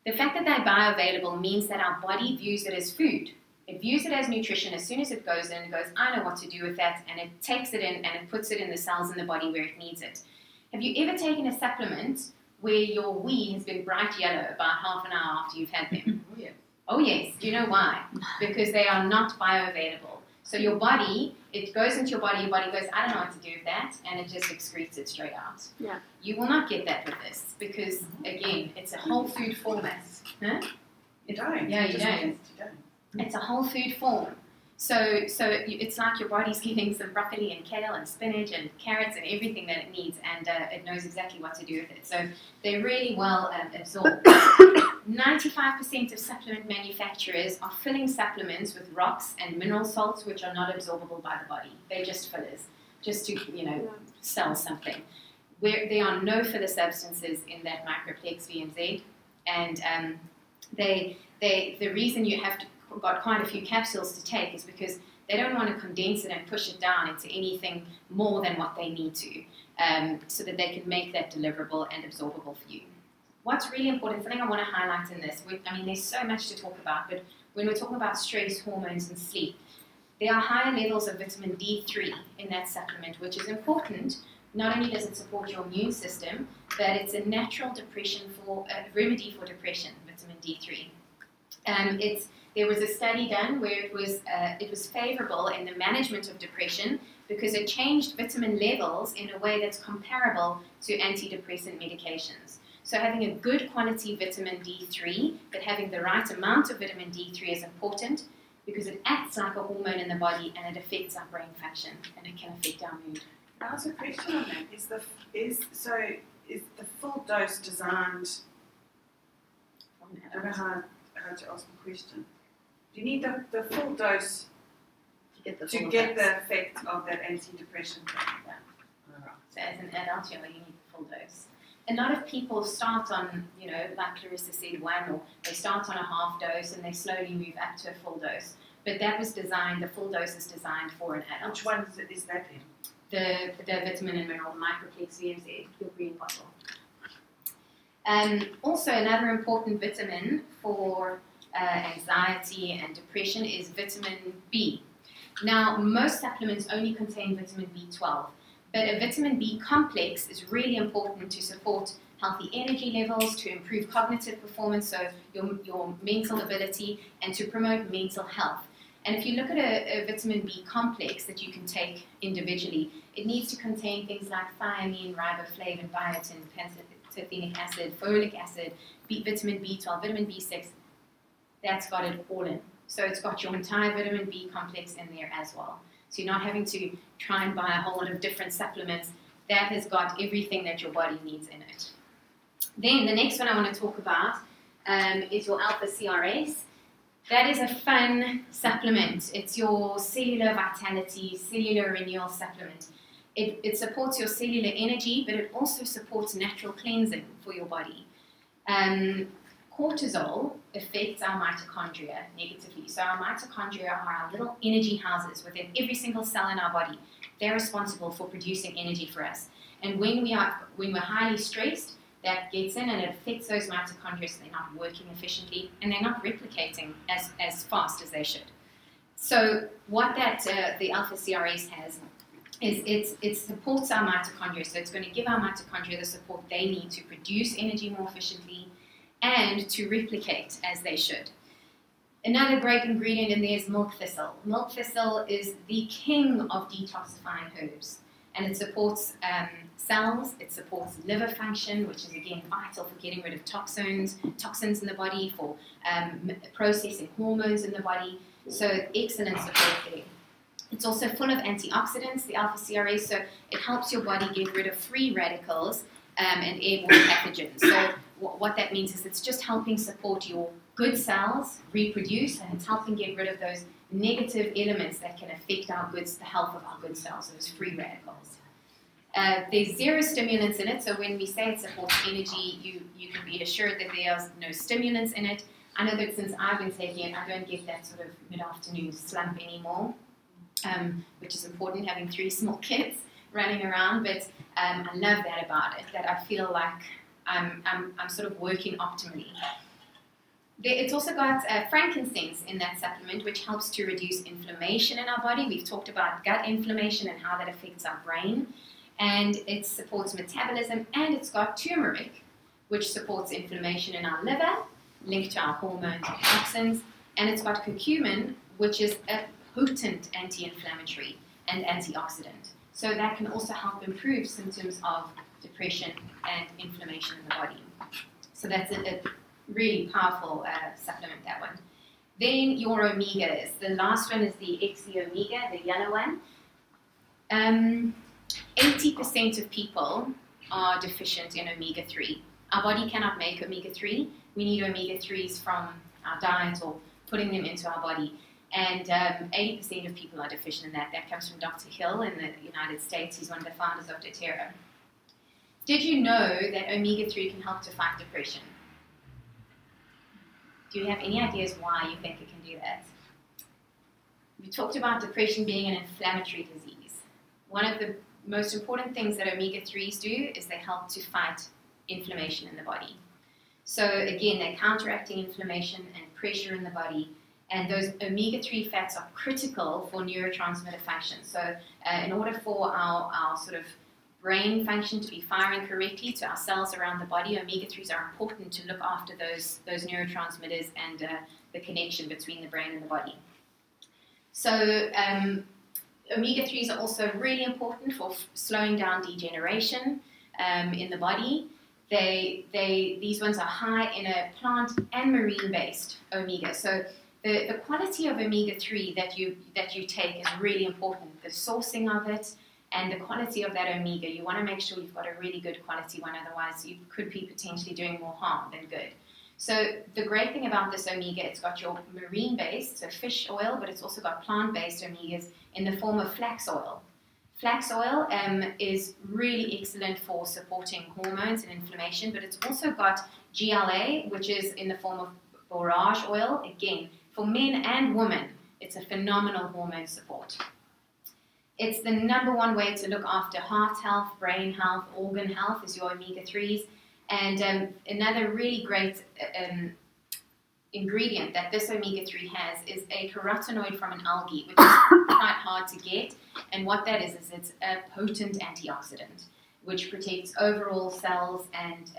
The fact that they're bioavailable means that our body views it as food. It views it as nutrition. As soon as it goes in, it goes, I know what to do with that, and it takes it in and it puts it in the cells in the body where it needs it. Have you ever taken a supplement where your wee has been bright yellow about half an hour after you've had them? Oh, yeah. Oh yes. Do you know why? Because they are not bioavailable. So your body, it goes into your body goes, I don't know what to do with that, and it just excretes it straight out. Yeah. You will not get that with this, because, again, it's a whole food format. Huh? You don't. Yeah, you just don't. You don't. It's a whole food form. So it's like your body's getting some broccoli and kale and spinach and carrots and everything that it needs, and it knows exactly what to do with it. So they're really well absorbed. 95% of supplement manufacturers are filling supplements with rocks and mineral salts which are not absorbable by the body. They're just fillers, just to sell something. There are no filler substances in that Microplex VMZ, and the reason you have to got quite a few capsules to take is because they don't want to condense it and push it down into anything more than what they need to, so that they can make that deliverable and absorbable for you. What's really important, something I want to highlight in this, I mean, there's so much to talk about, but when we're talking about stress, hormones, and sleep, there are higher levels of vitamin D3 in that supplement, which is important. Not only does it support your immune system, but it's a natural remedy for depression, vitamin D3. There was a study done where it was favorable in the management of depression because it changed vitamin levels in a way that's comparable to antidepressant medications. So having a good quality vitamin D3, but having the right amount of vitamin D3 is important because it acts like a hormone in the body and it affects our brain function and it can affect our mood. Now, there's a question on that. Is the full dose designed? I don't know how to ask the question. Do you need the full dose to get the effect of that antidepressant? Yeah. Right. So as an adult, you need the full dose. A lot of people start on, like Clarissa said, 1, or they start on a half dose and they slowly move up to a full dose. But that was designed, the full dose is designed for an adult. Which one is that in? The vitamin and mineral Microplex VMZ, your green bottle. Also, another important vitamin for anxiety and depression is vitamin B. Now, most supplements only contain vitamin B12, but a vitamin B complex is really important to support healthy energy levels, to improve cognitive performance, so your mental ability, and to promote mental health. And if you look at a vitamin B complex that you can take individually, it needs to contain things like thiamine, riboflavin, biotin, pantothenic acid, folic acid, vitamin B12, vitamin B6. That's got it all in. So it's got your entire vitamin B complex in there as well. So you're not having to try and buy a whole lot of different supplements. That has got everything that your body needs in it. Then the next one I want to talk about is your alpha CRS. That is a fun supplement. It's your cellular vitality, cellular renewal supplement. It supports your cellular energy, but it also supports natural cleansing for your body. Cortisol affects our mitochondria negatively. So our mitochondria are our little energy houses within every single cell in our body. They're responsible for producing energy for us. And when we're highly stressed, that gets in and it affects those mitochondria, so they're not working efficiently and they're not replicating as fast as they should. So what the alpha CRS has is it supports our mitochondria. So it's going to give our mitochondria the support they need to produce energy more efficiently and to replicate as they should. Another great ingredient in there is milk thistle. Milk thistle is the king of detoxifying herbs, and it supports cells, it supports liver function, which is again vital for getting rid of toxins in the body, for processing hormones in the body. So excellent support there. It's also full of antioxidants, the alpha CRS, so it helps your body get rid of free radicals and airborne pathogens. So what that means is it's just helping support your good cells reproduce, and it's helping get rid of those negative elements that can affect the health of our good cells, those free radicals. There's 0 stimulants in it, so when we say it supports energy, you can be assured that there's no stimulants in it. I know that since I've been taking it, I don't get that sort of mid-afternoon slump anymore, which is important, having 3 small kids running around, but I love that about it, that I feel like I'm sort of working optimally. It's also got frankincense in that supplement, which helps to reduce inflammation in our body. We've talked about gut inflammation and how that affects our brain. And it supports metabolism, and it's got turmeric, which supports inflammation in our liver, linked to our hormones and toxins. And it's got curcumin, which is a potent anti-inflammatory and antioxidant. So that can also help improve symptoms of depression and inflammation in the body. So that's a really powerful supplement, that one. Then your omegas. The last one is the XC Omega, the yellow one. 80% of people are deficient in omega-3. Our body cannot make omega-3. We need omega-3s from our diet or putting them into our body. And 80% of people are deficient in that. That comes from Dr. Hill in the United States. He's one of the founders of doterra. Did you know that omega-3 can help to fight depression? Do you have any ideas why you think it can do that? We talked about depression being an inflammatory disease. One of the most important things that omega-3s do is they help to fight inflammation in the body. So again, they're counteracting inflammation and pressure in the body, and those omega-3 fats are critical for neurotransmitter function. So in order for our sort of brain function to be firing correctly to our cells around the body, omega-3s are important to look after those neurotransmitters and the connection between the brain and the body. So omega-3s are also really important for slowing down degeneration in the body. These ones are high in a plant and marine-based omega. So the quality of omega-3 that you take is really important. The sourcing of it and the quality of that omega. You want to make sure you've got a really good quality one, otherwise you could be potentially doing more harm than good. So the great thing about this omega, it's got your marine-based, so fish oil, but it's also got plant-based omegas in the form of flax oil. Flax oil is really excellent for supporting hormones and inflammation, but it's also got GLA, which is in the form of borage oil. Again, for men and women, it's a phenomenal hormone support. It's the #1 way to look after heart health, brain health, organ health is your omega-3s. And another really great ingredient that this omega-3 has is a carotenoid from an algae, which is quite hard to get. And what that is it's a potent antioxidant, which protects overall cells and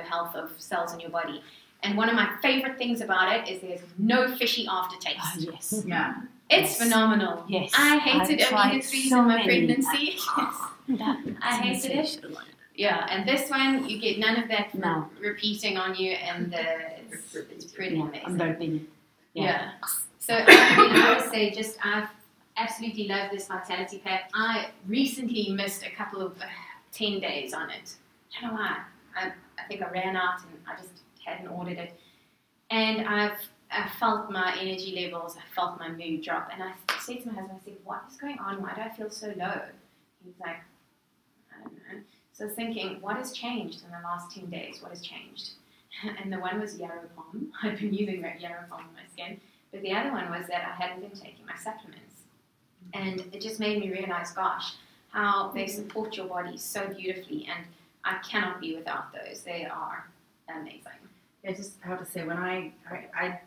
health of cells in your body. And one of my favorite things about it is there's no fishy aftertaste. Oh, yes. Yeah. It's phenomenal. Yes. I hated omega-3s in my pregnancy. I hated it. sensational. Yeah, and this one, you get none of that No. repeating on you, and it's pretty I'm amazing. burping. Yeah. So I would say I've absolutely loved this Vitality Pack. I recently missed a couple of 10 days on it. I don't know why. I think I ran out and I just hadn't ordered it. And I felt my energy levels, I felt my mood drop. And I said to my husband, I said, what is going on? Why do I feel so low? He was like, I don't know. So I was thinking, what has changed in the last 10 days? What has changed? And the one was yarrow palm. I've been using that yarrow palm on my skin. But the other one was that I hadn't been taking my supplements. And it just made me realize, gosh, how they support your body so beautifully. And I cannot be without those. They are amazing. I just have to say, when I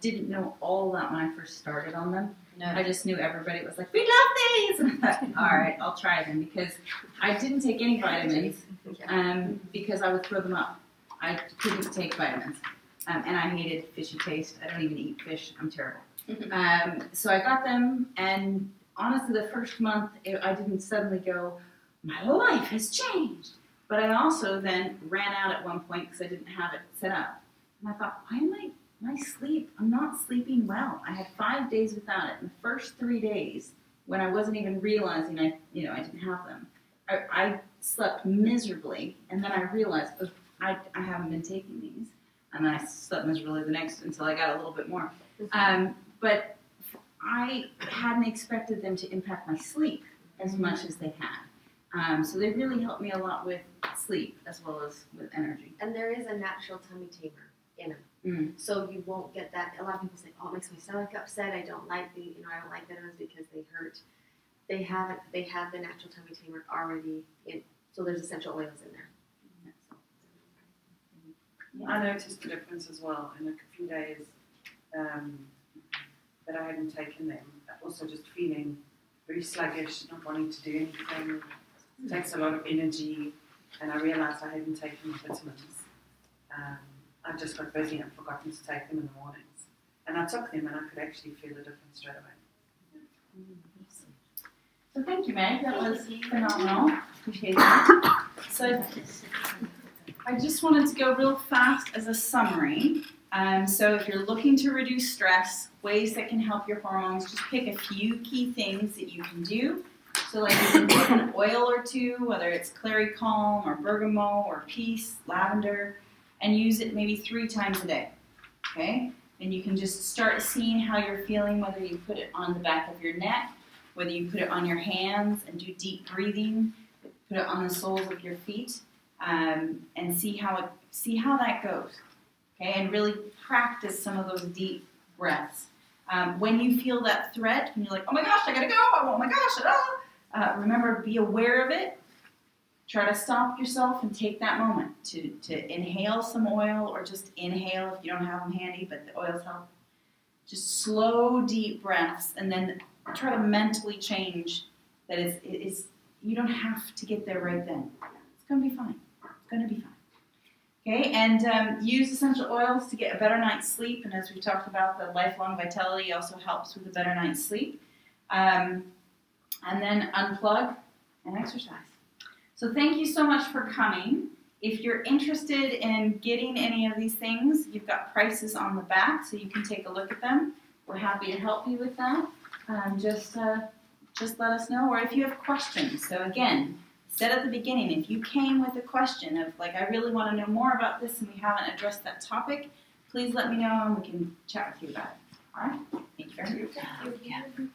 didn't know all that when I first started on them. No. I just knew everybody was like, we love these! And I thought, all right, I'll try them, because I didn't take any vitamins because I would throw them up. I couldn't take vitamins. And I hated fishy taste. I don't even eat fish. I'm terrible. So I got them, and honestly, the first month, I didn't suddenly go, my life has changed. But I also then ran out at one point because I didn't have it set up. And I thought, why am my sleep? I'm not sleeping well. I had 5 days without it. In the first 3 days, when I wasn't even realizing I didn't have them, I slept miserably. And then I realized, oh, I haven't been taking these. And then I slept miserably the next until I got a little bit more. But I hadn't expected them to impact my sleep as much as they had. So they really helped me a lot with sleep as well as with energy. And there is a natural tummy tamer in them. So you won't get that. A lot of people say, oh, it makes my stomach upset. I don't like vitamins because they hurt. They have the natural tummy tamer already in. So there's essential oils in there. I noticed the difference as well in a few days that I hadn't taken them. Also just feeling very sluggish, not wanting to do anything. It takes a lot of energy, and I realised I hadn't taken my vitamins. I just got busy and forgotten to take them in the mornings. And I took them, and I could actually feel the difference straight away. So thank you, Meg. That was phenomenal. Appreciate that. So I just wanted to go real fast as a summary. So if you're looking to reduce stress, ways that can help your hormones, just pick a few key things that you can do. So like you can pick an oil or two, whether it's clary calm or bergamot or peace, lavender, and use it maybe 3 times a day. Okay? And you can just start seeing how you're feeling, whether you put it on the back of your neck, whether you put it on your hands and do deep breathing, put it on the soles of your feet, and see how that goes. Okay, and really practice some of those deep breaths. When you feel that threat, and you're like, oh my gosh, I gotta go, oh my gosh, remember, be aware of it. Try to stop yourself and take that moment to inhale some oil, or just inhale if you don't have them handy, but the oils help. Just slow, deep breaths, and then try to mentally change that you don't have to get there right then. It's going to be fine. It's going to be fine. Okay, and use essential oils to get a better night's sleep. And as we talked about, the lifelong vitality also helps with a better night's sleep. And then unplug and exercise. So thank you so much for coming. If you're interested in getting any of these things, you've got prices on the back, so you can take a look at them. We're happy to help you with that. Just let us know, or if you have questions. So again, said at the beginning, if you came with a question of like, I really want to know more about this and we haven't addressed that topic, please let me know and we can chat with you about it. All right? Thank you very much. Thank you.